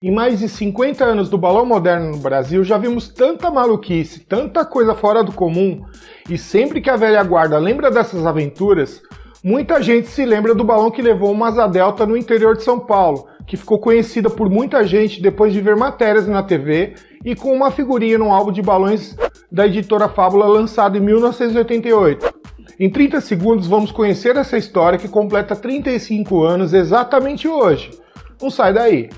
Em mais de 50 anos do balão moderno no Brasil, já vimos tanta maluquice, tanta coisa fora do comum, e sempre que a velha guarda lembra dessas aventuras, muita gente se lembra do balão que levou uma asa delta no interior de São Paulo, que ficou conhecida por muita gente depois de ver matérias na TV e com uma figurinha no álbum de balões da editora Fábula lançado em 1988. Em 30 segundos vamos conhecer essa história que completa 35 anos exatamente hoje. Não sai daí!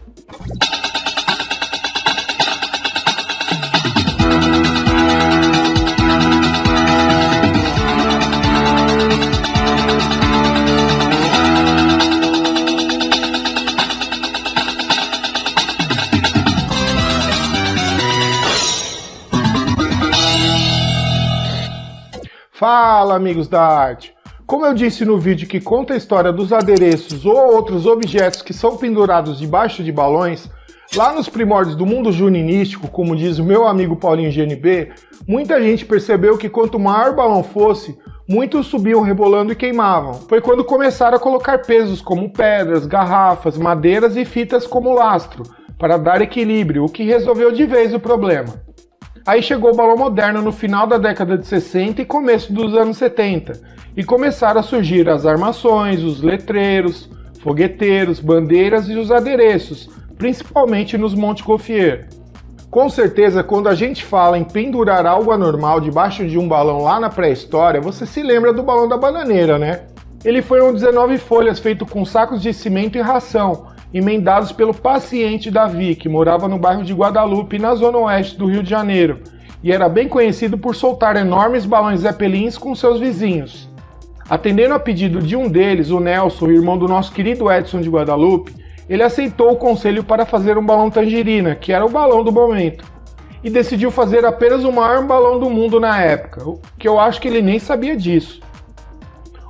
Fala, amigos da arte! Como eu disse no vídeo que conta a história dos adereços ou outros objetos que são pendurados debaixo de balões, lá nos primórdios do mundo juninístico, como diz o meu amigo Paulinho GNB, muita gente percebeu que quanto maior o balão fosse, muitos subiam rebolando e queimavam. Foi quando começaram a colocar pesos como pedras, garrafas, madeiras e fitas como lastro, para dar equilíbrio, o que resolveu de vez o problema. Aí chegou o balão moderno no final da década de 60 e começo dos anos 70, e começaram a surgir as armações, os letreiros, fogueteiros, bandeiras e os adereços, principalmente nos Montgolfier. Com certeza, quando a gente fala em pendurar algo anormal debaixo de um balão lá na pré-história, você se lembra do balão da bananeira, né? Ele foi um 19 folhas feito com sacos de cimento e ração, emendados pelo paciente Davi, que morava no bairro de Guadalupe, na zona oeste do Rio de Janeiro, e era bem conhecido por soltar enormes balões zeppelins com seus vizinhos. Atendendo a pedido de um deles, o Nelson, irmão do nosso querido Edson de Guadalupe, ele aceitou o conselho para fazer um balão tangerina, que era o balão do momento, e decidiu fazer apenas o maior balão do mundo na época, que eu acho que ele nem sabia disso.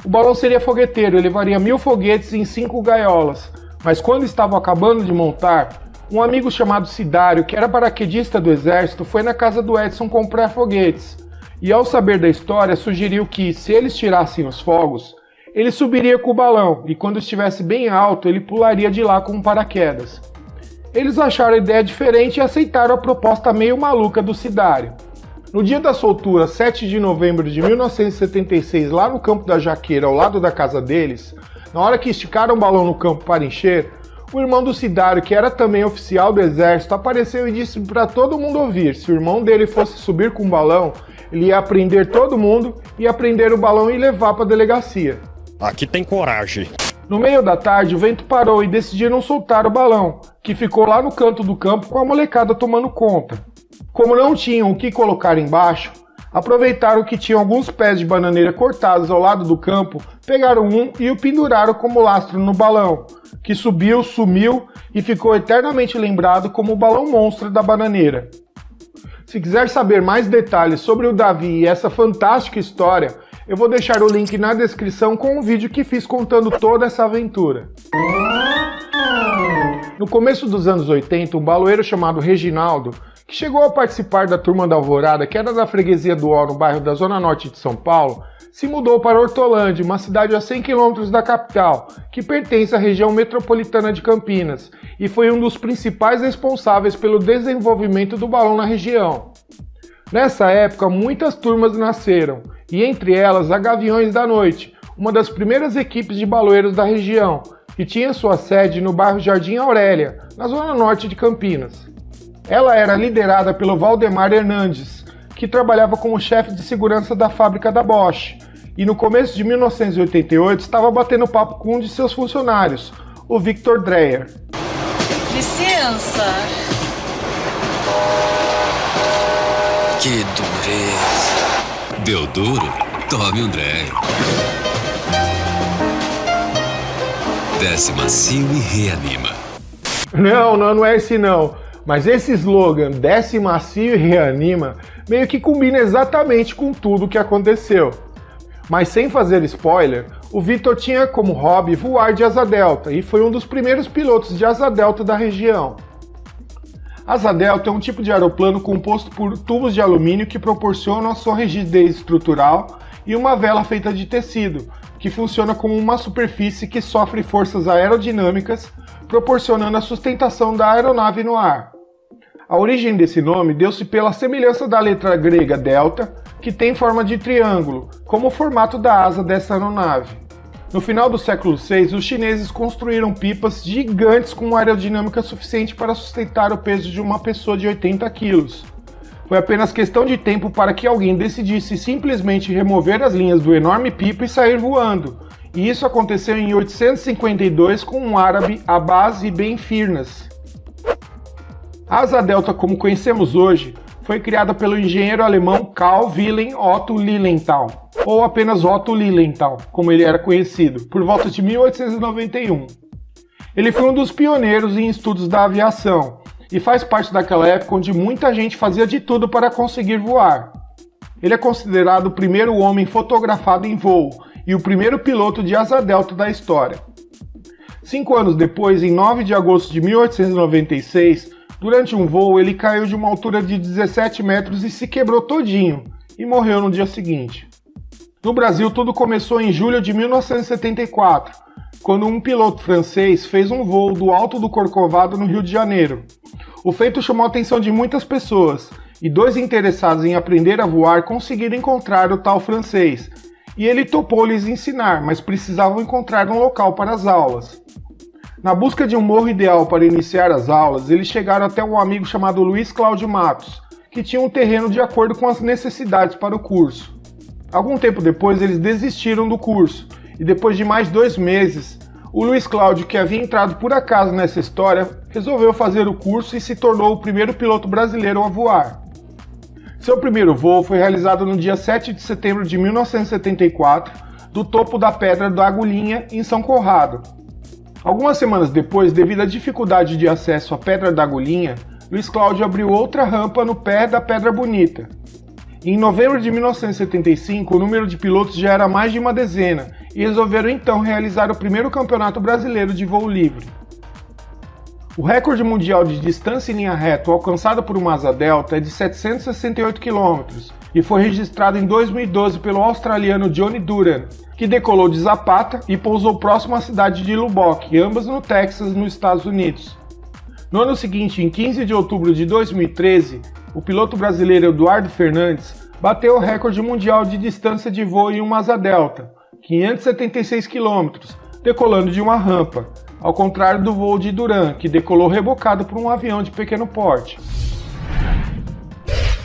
O balão seria fogueteiro, ele levaria 1000 foguetes em 5 gaiolas, mas quando estavam acabando de montar, um amigo chamado Cidário, que era paraquedista do exército, foi na casa do Edson comprar foguetes, e ao saber da história sugeriu que, se eles tirassem os fogos, ele subiria com o balão, e quando estivesse bem alto, ele pularia de lá com um paraquedas. Eles acharam a ideia diferente e aceitaram a proposta meio maluca do Cidário. No dia da soltura, 7 de novembro de 1976, lá no campo da Jaqueira, ao lado da casa deles, na hora que esticaram o balão no campo para encher, o irmão do Cidário, que era também oficial do exército, apareceu e disse para todo mundo ouvir: se o irmão dele fosse subir com o balão, ele ia prender todo mundo, ia prender o balão e levar para a delegacia. Aqui tem coragem. No meio da tarde, o vento parou e decidiram soltar o balão, que ficou lá no canto do campo com a molecada tomando conta. Como não tinham o que colocar embaixo, aproveitaram que tinham alguns pés de bananeira cortados ao lado do campo, pegaram um e o penduraram como lastro no balão, que subiu, sumiu e ficou eternamente lembrado como o balão monstro da bananeira. Se quiser saber mais detalhes sobre o Davi e essa fantástica história, eu vou deixar o link na descrição com um vídeo que fiz contando toda essa aventura. No começo dos anos 80, um baloeiro chamado Reginaldo, que chegou a participar da Turma da Alvorada, que era da freguesia do Ó, no bairro da Zona Norte de São Paulo, se mudou para Hortolândia, uma cidade a 100 km da capital, que pertence à região metropolitana de Campinas, e foi um dos principais responsáveis pelo desenvolvimento do balão na região. Nessa época, muitas turmas nasceram, e entre elas a Gaviões da Noite, uma das primeiras equipes de baloeiros da região, que tinha sua sede no bairro Jardim Aurélia, na zona norte de Campinas. Ela era liderada pelo Valdemar Hernandes, que trabalhava como chefe de segurança da fábrica da Bosch, e no começo de 1988 estava batendo papo com um de seus funcionários, o Victor Dreyer. Licença! Que dureza! Deu duro? Tome um Dreyer. Desce macio e reanima. Não é esse não. Mas esse slogan, desce macio e reanima, meio que combina exatamente com tudo o que aconteceu. Mas sem fazer spoiler, o Victor tinha como hobby voar de asa delta e foi um dos primeiros pilotos de asa delta da região. Asa delta é um tipo de aeroplano composto por tubos de alumínio que proporcionam a sua rigidez estrutural e uma vela feita de tecido, que funciona como uma superfície que sofre forças aerodinâmicas, proporcionando a sustentação da aeronave no ar. A origem desse nome deu-se pela semelhança da letra grega delta, que tem forma de triângulo, como o formato da asa dessa aeronave. No final do século VI, os chineses construíram pipas gigantes com aerodinâmica suficiente para sustentar o peso de uma pessoa de 80 quilos. Foi apenas questão de tempo para que alguém decidisse simplesmente remover as linhas do enorme pipa e sair voando, e isso aconteceu em 852 com um árabe, Abbas ibn Firnas. A asa delta, como conhecemos hoje, foi criada pelo engenheiro alemão Carl Wilhelm Otto Lilienthal, ou apenas Otto Lilienthal, como ele era conhecido, por volta de 1891. Ele foi um dos pioneiros em estudos da aviação, e faz parte daquela época onde muita gente fazia de tudo para conseguir voar. Ele é considerado o primeiro homem fotografado em voo e o primeiro piloto de asa delta da história. 5 anos depois, em 9 de agosto de 1896, durante um voo ele caiu de uma altura de 17 metros e se quebrou todinho, e morreu no dia seguinte. No Brasil, tudo começou em julho de 1974, quando um piloto francês fez um voo do Alto do Corcovado no Rio de Janeiro. O feito chamou a atenção de muitas pessoas, e 2 interessados em aprender a voar conseguiram encontrar o tal francês, e ele topou lhes ensinar, mas precisavam encontrar um local para as aulas. Na busca de um morro ideal para iniciar as aulas, eles chegaram até um amigo chamado Luiz Cláudio Matos, que tinha um terreno de acordo com as necessidades para o curso. Algum tempo depois, eles desistiram do curso, e depois de mais 2 meses, o Luiz Cláudio, que havia entrado por acaso nessa história, resolveu fazer o curso e se tornou o primeiro piloto brasileiro a voar. Seu primeiro voo foi realizado no dia 7 de setembro de 1974, do topo da Pedra da Agulhinha, em São Conrado. Algumas semanas depois, devido à dificuldade de acesso à Pedra da Agulhinha, Luiz Cláudio abriu outra rampa no pé da Pedra Bonita. Em novembro de 1975, o número de pilotos já era mais de uma dezena, e resolveram então realizar o primeiro campeonato brasileiro de voo livre. O recorde mundial de distância em linha reta alcançado por uma asa delta é de 768 km e foi registrado em 2012 pelo australiano Johnny Duran, que decolou de Zapata e pousou próximo à cidade de Lubbock, ambas no Texas, nos Estados Unidos. No ano seguinte, em 15 de outubro de 2013, o piloto brasileiro Eduardo Fernandes bateu o recorde mundial de distância de voo em uma asa delta, 576 km, decolando de uma rampa, ao contrário do voo de Duran, que decolou rebocado por um avião de pequeno porte.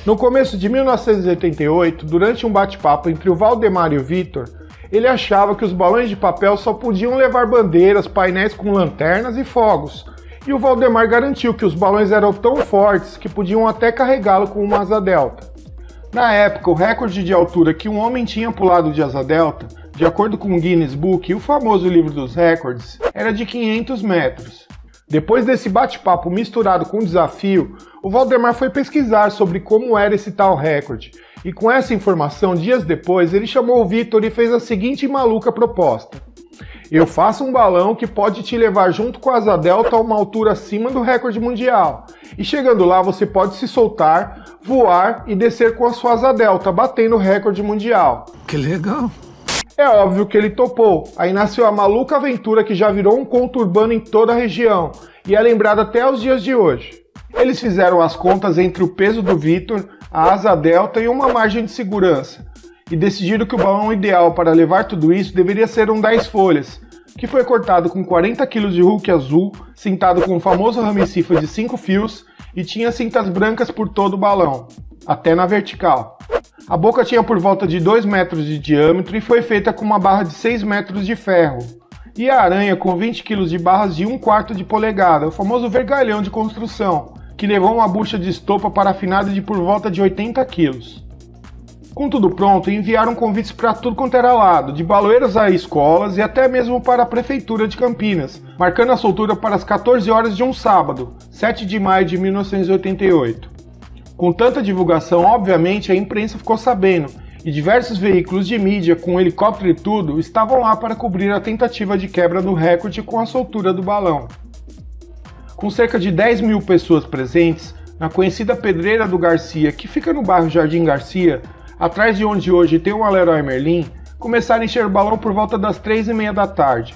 No começo de 1988, durante um bate-papo entre o Valdemar e o Vitor, ele achava que os balões de papel só podiam levar bandeiras, painéis com lanternas e fogos, e o Valdemar garantiu que os balões eram tão fortes que podiam até carregá-lo com uma asa delta. Na época, o recorde de altura que um homem tinha pulado de asa delta, de acordo com o Guinness Book e o famoso livro dos recordes, era de 500 metros. Depois desse bate-papo misturado com desafio, o Valdemar foi pesquisar sobre como era esse tal recorde, e com essa informação, dias depois, ele chamou o Vitor e fez a seguinte maluca proposta: eu faço um balão que pode te levar junto com a asa delta a uma altura acima do recorde mundial, e chegando lá você pode se soltar, voar e descer com a sua asa delta, batendo o recorde mundial. Que legal! É óbvio que ele topou. Aí nasceu a maluca aventura que já virou um conto urbano em toda a região e é lembrada até os dias de hoje. Eles fizeram as contas entre o peso do Vitor, a asa delta e uma margem de segurança e decidiram que o balão ideal para levar tudo isso deveria ser um 10 folhas, que foi cortado com 40 kg de Hulk azul, cintado com o famoso rame-cifa de 5 fios e tinha cintas brancas por todo o balão, até na vertical. A boca tinha por volta de 2 metros de diâmetro e foi feita com uma barra de 6 metros de ferro. E a aranha com 20 kg de barras de 1/4 de polegada, o famoso vergalhão de construção, que levou uma bucha de estopa parafinada de por volta de 80 kg. Com tudo pronto, enviaram convites para tudo quanto era lado, de baloeiras a escolas e até mesmo para a Prefeitura de Campinas, marcando a soltura para as 14 horas de um sábado, 7 de maio de 1988. Com tanta divulgação, obviamente, a imprensa ficou sabendo, e diversos veículos de mídia, com helicóptero e tudo, estavam lá para cobrir a tentativa de quebra do recorde com a soltura do balão. Com cerca de 10 mil pessoas presentes, na conhecida Pedreira do Garcia, que fica no bairro Jardim Garcia, atrás de onde hoje tem o Leroy Merlin, começaram a encher o balão por volta das 3h30 da tarde.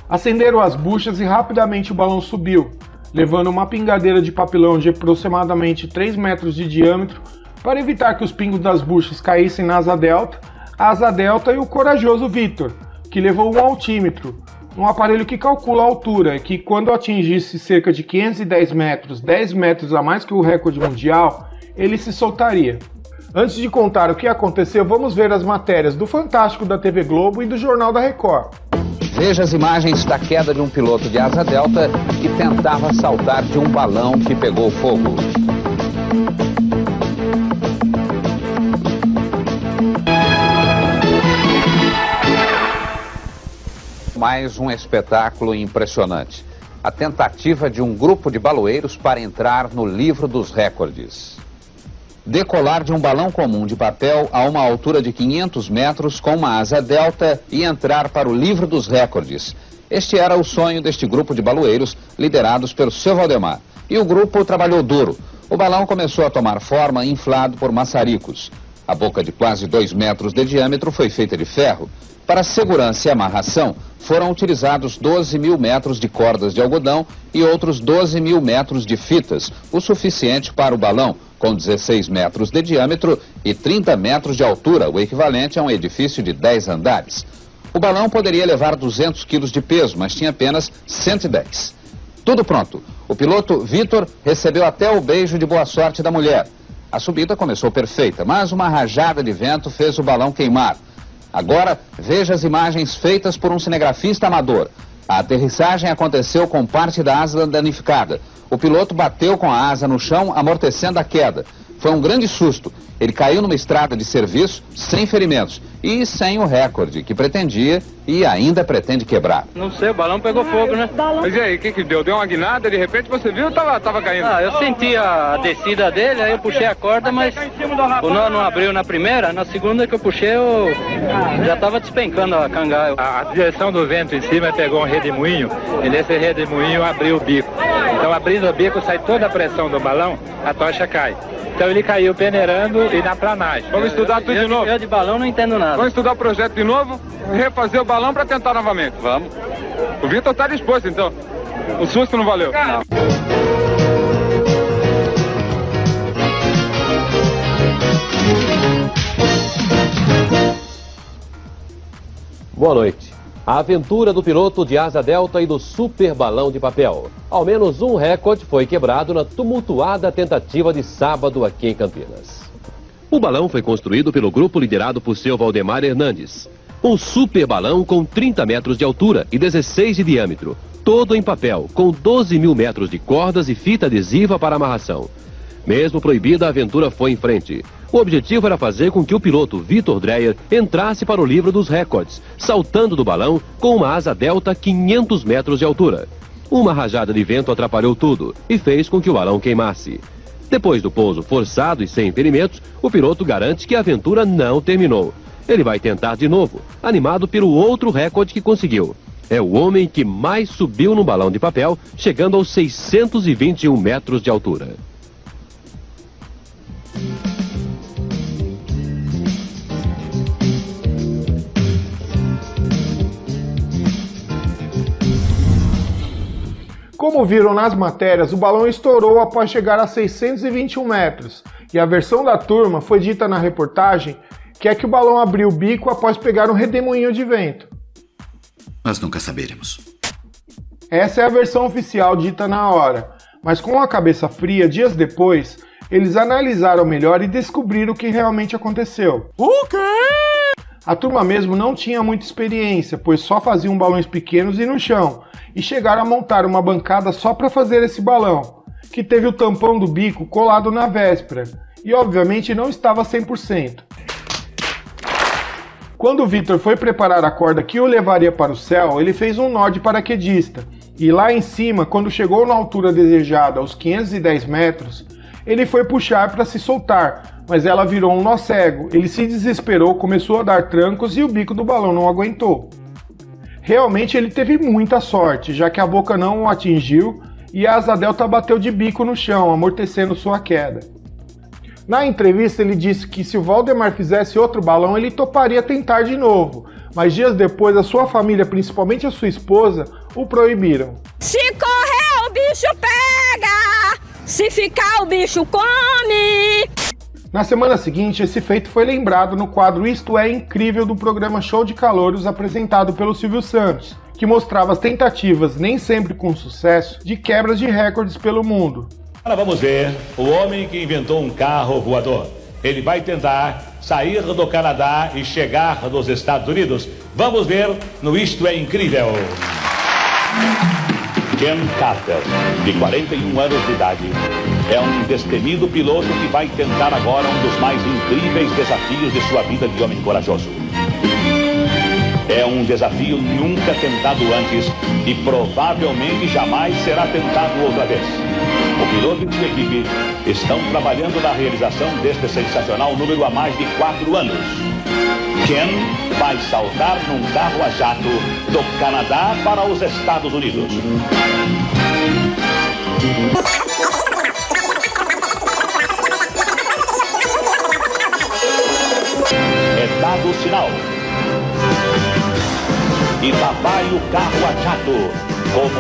Acenderam as buchas e rapidamente o balão subiu, levando uma pingadeira de papelão de aproximadamente 3 metros de diâmetro para evitar que os pingos das buchas caíssem na asa delta, a asa delta e o corajoso Vitor, que levou um altímetro, um aparelho que calcula a altura e que, quando atingisse cerca de 510 metros, 10 metros a mais que o recorde mundial, ele se soltaria. Antes de contar o que aconteceu, vamos ver as matérias do Fantástico da TV Globo e do Jornal da Record. Veja as imagens da queda de um piloto de asa delta que tentava saltar de um balão que pegou fogo. Mais um espetáculo impressionante. A tentativa de um grupo de baloeiros para entrar no livro dos recordes. Decolar de um balão comum de papel a uma altura de 500 metros com uma asa delta e entrar para o livro dos recordes. Este era o sonho deste grupo de baloeiros liderados pelo seu Valdemar. E o grupo trabalhou duro. O balão começou a tomar forma inflado por maçaricos. A boca de quase 2 metros de diâmetro foi feita de ferro. Para segurança e amarração, foram utilizados 12.000 metros de cordas de algodão e outros 12.000 metros de fitas, o suficiente para o balão, com 16 metros de diâmetro e 30 metros de altura, o equivalente a um edifício de 10 andares. O balão poderia levar 200 quilos de peso, mas tinha apenas 110. Tudo pronto. O piloto Vitor recebeu até o beijo de boa sorte da mulher. A subida começou perfeita, mas uma rajada de vento fez o balão queimar. Agora, veja as imagens feitas por um cinegrafista amador. A aterrissagem aconteceu com parte da asa danificada. O piloto bateu com a asa no chão, amortecendo a queda. Foi um grande susto. Ele caiu numa estrada de serviço, sem ferimentos e sem o recorde que pretendia e ainda pretende quebrar. Não sei, o balão pegou fogo, né? Mas e aí, o que deu? Deu uma guinada, de repente você viu ou tava caindo? Ah, eu senti a descida dele, aí eu puxei a corda, mas o nó não abriu na primeira, na segunda que eu puxei eu já tava despencando a cangaia. A direção do vento em cima pegou um redemoinho e nesse redemoinho abriu o bico. Então abrindo o bico sai toda a pressão do balão, a tocha cai. Então ele caiu peneirando e na planagem. Vamos estudar tudo de novo? Eu de balão não entendo nada. Vamos estudar o projeto de novo, refazer o balão para tentar novamente. Vamos. O Vitor está disposto então. O susto não valeu? Não. Boa noite. A aventura do piloto de asa delta e do super balão de papel. Ao menos um recorde foi quebrado na tumultuada tentativa de sábado aqui em Campinas. O balão foi construído pelo grupo liderado por seu Valdemar Hernandes. Um super balão com 30 metros de altura e 16 de diâmetro. Todo em papel, com 12.000 metros de cordas e fita adesiva para amarração. Mesmo proibida, a aventura foi em frente. O objetivo era fazer com que o piloto Vitor Dreyer entrasse para o livro dos recordes, saltando do balão com uma asa delta 500 metros de altura. Uma rajada de vento atrapalhou tudo e fez com que o balão queimasse. Depois do pouso forçado e sem ferimentos, o piloto garante que a aventura não terminou. Ele vai tentar de novo, animado pelo outro recorde que conseguiu. É o homem que mais subiu no balão de papel, chegando aos 621 metros de altura. Como viram nas matérias, o balão estourou após chegar a 621 metros, e a versão da turma foi dita na reportagem que é que o balão abriu o bico após pegar um redemoinho de vento. Nós nunca saberemos. Essa é a versão oficial dita na hora, mas com a cabeça fria, dias depois, eles analisaram melhor e descobriram o que realmente aconteceu. O quê? A turma mesmo não tinha muita experiência, pois só faziam balões pequenos e no chão, e chegaram a montar uma bancada só para fazer esse balão, que teve o tampão do bico colado na véspera, e obviamente não estava 100%. Quando o Vitor foi preparar a corda que o levaria para o céu, ele fez um nó de paraquedista, e lá em cima, quando chegou na altura desejada, aos 510 metros, ele foi puxar para se soltar, mas ela virou um nó cego. Ele se desesperou, começou a dar trancos e o bico do balão não aguentou. Realmente ele teve muita sorte, já que a boca não o atingiu e a asa delta bateu de bico no chão, amortecendo sua queda. Na entrevista ele disse que se o Valdemar fizesse outro balão, ele toparia tentar de novo, mas dias depois a sua família, principalmente a sua esposa, o proibiram. Se correr, o bicho pega! Se ficar, o bicho come! Na semana seguinte, esse feito foi lembrado no quadro Isto é Incrível do programa Show de Calouros apresentado pelo Silvio Santos, que mostrava as tentativas, nem sempre com sucesso, de quebras de recordes pelo mundo. Agora vamos ver o homem que inventou um carro voador. Ele vai tentar sair do Canadá e chegar nos Estados Unidos. Vamos ver no Isto é Incrível. Ken Carter, de 41 anos de idade, é um destemido piloto que vai tentar agora um dos mais incríveis desafios de sua vida de homem corajoso. É um desafio nunca tentado antes e provavelmente jamais será tentado outra vez. O piloto e sua equipe estão trabalhando na realização deste sensacional número há mais de 4 anos. Ken vai saltar num carro a jato do Canadá para os Estados Unidos. É dado o sinal. E lá vai o carro a jato. Como um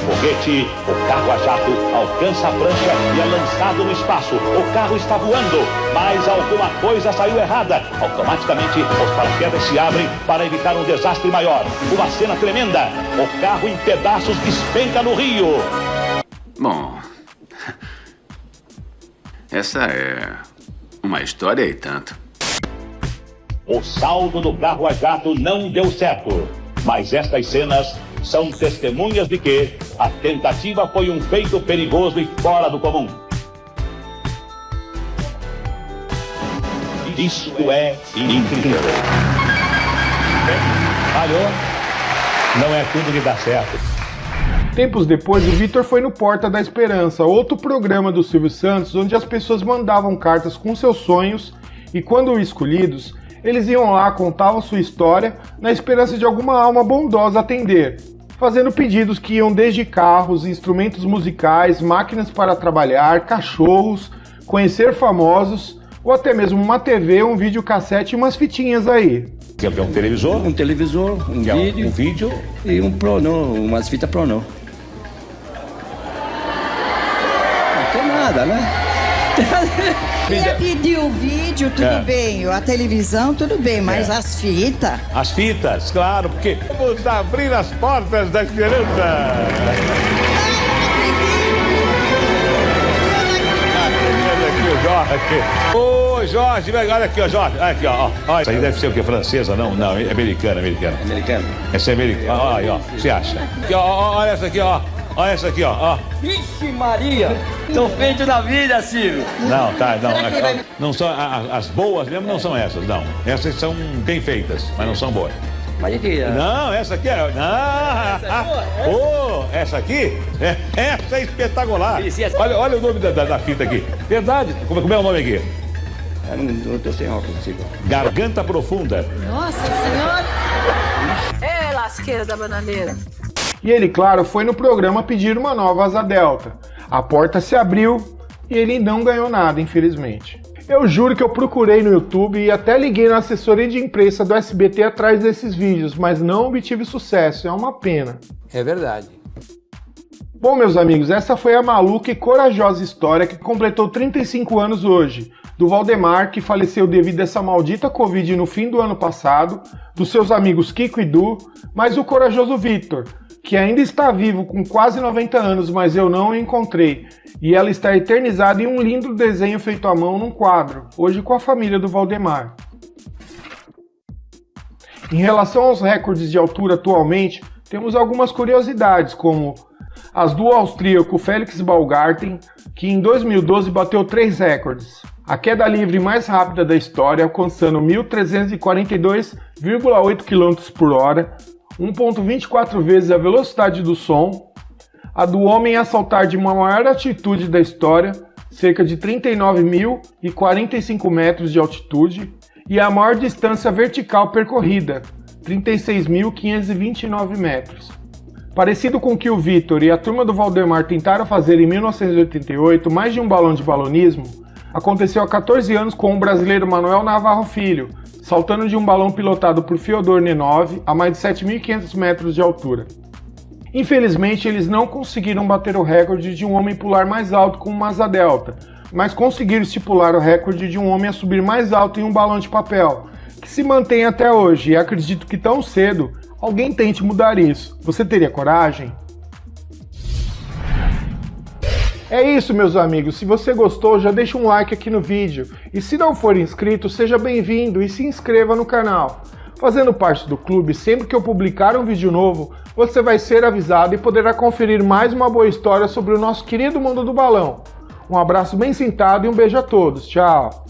foguete, o carro a jato alcança a prancha e é lançado no espaço. O carro está voando, mas alguma coisa saiu errada. Automaticamente, os paraquedas se abrem para evitar um desastre maior. Uma cena tremenda. O carro em pedaços despenca no rio. Bom, essa é uma história e tanto. O saldo do carro a jato não deu certo, mas estas cenas são testemunhas de que a tentativa foi um feito perigoso e fora do comum. Isso é incrível. Falhou. Não é tudo que dá certo. Tempos depois, o Vitor foi no Porta da Esperança, outro programa do Silvio Santos, onde as pessoas mandavam cartas com seus sonhos e, quando escolhidos, eles iam lá, contavam sua história, na esperança de alguma alma bondosa atender, fazendo pedidos que iam desde carros, instrumentos musicais, máquinas para trabalhar, cachorros, conhecer famosos, ou até mesmo uma TV, um videocassete e umas fitinhas aí. Que é um televisor? Um televisor, um vídeo. Um vídeo. E um prono, umas fitas prono. Não tem nada, né? Ia pedir o vídeo, tudo bem, a televisão, tudo bem, mas as fitas... As fitas, claro, porque vamos abrir as portas da esperança. Aqui o Jorge, aqui. Ô, Jorge, olha aqui, ó, Jorge. Olha aqui, ó. Isso aí deve ser o quê? Francesa? Não, é americana. Americano? Essa é americana. Olha, ó. O que você acha? Aqui, ó, olha essa aqui, ó. Olha essa aqui, ó. Vixe Maria! Tô feito da vida, Silvio. Não, tá, não. Não são as boas mesmo, não são essas, não. Essas são bem feitas, mas não são boas. Mas aqui, não, essa aqui é... essa aqui? Essa é espetacular. Olha o nome da fita aqui. Verdade. Como é o nome aqui? Não tô sem óculos, Silvio. Garganta Profunda. Nossa Senhora! É, lasqueira da bananeira. E ele, claro, foi no programa pedir uma nova asa delta. A porta se abriu e ele não ganhou nada, infelizmente. Eu juro que eu procurei no YouTube e até liguei na assessoria de imprensa do SBT atrás desses vídeos, mas não obtive sucesso, é uma pena. É verdade. Bom, meus amigos, essa foi a maluca e corajosa história que completou 35 anos hoje, do Valdemar, que faleceu devido a essa maldita Covid no fim do ano passado, dos seus amigos Kiko e Du, mas o corajoso Vitor, que ainda está vivo com quase 90 anos, mas eu não o encontrei, e ela está eternizada em um lindo desenho feito à mão num quadro, hoje com a família do Valdemar. Em relação aos recordes de altura atualmente, temos algumas curiosidades, como as do austríaco Felix Baumgarten, que em 2012 bateu 3 recordes. A queda livre mais rápida da história, alcançando 1.342,8 km por hora, 1,24 vezes a velocidade do som, a do homem a saltar de uma maior altitude da história, cerca de 39.045 metros de altitude, e a maior distância vertical percorrida, 36.529 metros. Parecido com o que o Vitor e a turma do Valdemar tentaram fazer em 1988, mais de um balão de balonismo, Aconteceu há 14 anos com o brasileiro Manuel Navarro Filho, saltando de um balão pilotado por Fyodor Nenov a mais de 7.500 metros de altura. Infelizmente, eles não conseguiram bater o recorde de um homem pular mais alto com uma asa delta, mas conseguiram estipular o recorde de um homem a subir mais alto em um balão de papel, que se mantém até hoje, e acredito que tão cedo alguém tente mudar isso. Você teria coragem? É isso, meus amigos. Se você gostou, já deixa um like aqui no vídeo. E se não for inscrito, seja bem-vindo e se inscreva no canal. Fazendo parte do clube, sempre que eu publicar um vídeo novo, você vai ser avisado e poderá conferir mais uma boa história sobre o nosso querido mundo do balão. Um abraço bem sentado e um beijo a todos. Tchau!